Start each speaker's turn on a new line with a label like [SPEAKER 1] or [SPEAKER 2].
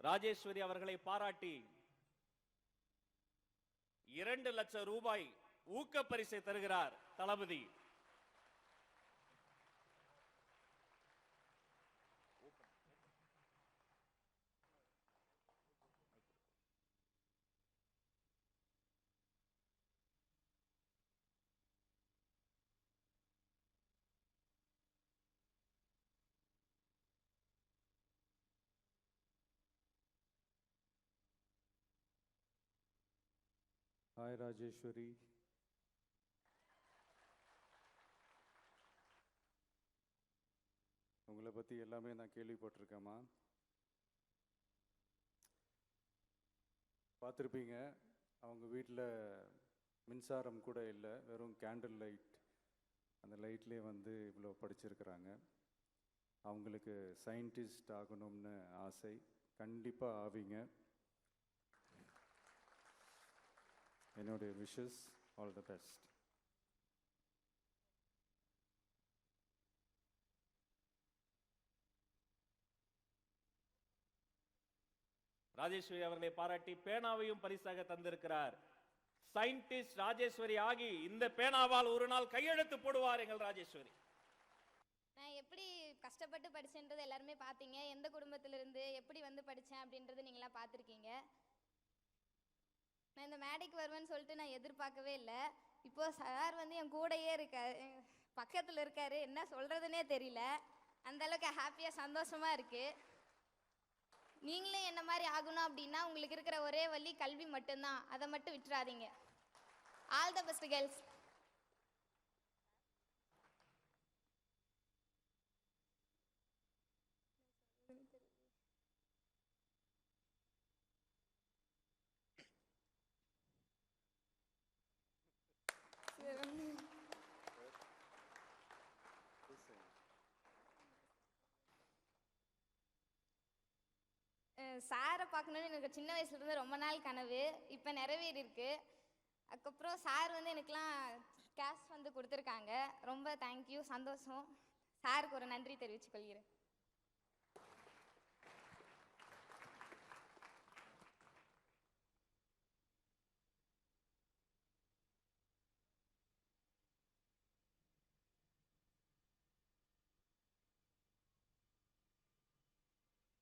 [SPEAKER 1] ராஜேஸ்வரி அவர்களை பாராட்டி 2 லட்சம் ரூபாய் ஊக்க பரிசை தருகிறார் தளபதி.
[SPEAKER 2] Hi Rajeshwari. உங்களை பற்றி எல்லாமே நான் கேள்விப்பட்டிருக்கேம்மா. பார்த்துருப்பீங்க, அவங்க வீட்டில் மின்சாரம் கூட இல்லை, வெறும் கேண்டில் லைட். அந்த லைட்லேயே வந்து இவ்வளோ படிச்சிருக்கிறாங்க. அவங்களுக்கு சயின்டிஸ்ட் ஆகணும்னு ஆசை, கண்டிப்பாக ஆவீங்க. என்னுடைய wishes, all the best.
[SPEAKER 1] Rajeshwari அவர்களை பாராட்டி பேனாவையும் பரிசாக தந்திருக்கிறார். சயின்டிஸ்ட் ராஜேஸ்வரி ஆகி இந்த பேனாவால் ஒரு நாள் கையெழுத்து போடுவார் எங்கள் ராஜேஸ்வரி.
[SPEAKER 3] நான் எப்படி கஷ்டப்பட்டு படிச்சேன்றது எல்லாருமே பார்த்தீங்க. எந்த குடும்பத்திலிருந்து எப்படி வந்து படித்தேன் அப்படின்றது நீங்களாம் பார்த்துருக்கீங்க. நான் இந்த மேடைக்கு வருவேன்னு சொல்லிட்டு நான் எதிர்பார்க்கவே இல்லை. இப்போ சார் வந்து என் கூடையே இருக்காரு, பக்கத்தில் இருக்காரு, என்ன சொல்கிறதுனே தெரியல. அந்தளவுக்கு ஹாப்பியாக சந்தோஷமாக இருக்குது. நீங்களும் என்ன மாதிரி ஆகணும் அப்படின்னா உங்களுக்கு இருக்கிற ஒரே வழி கல்வி மட்டும்தான். அதை மட்டும் விட்டுறாதீங்க. All the best girls. சாரை பார்க்கணுன்னு எனக்கு சின்ன வயசுலேருந்து ரொம்ப நாள் கனவு, இப்போ நிறைவேறிருக்கு. அதுக்கப்புறம் சார் வந்து எனக்குலாம் கேஷ் வந்து கொடுத்துருக்காங்க. ரொம்ப தேங்க்யூ, சந்தோஷம். சாருக்கு ஒரு நன்றி தெரிவித்துக் கொள்கிறேன்.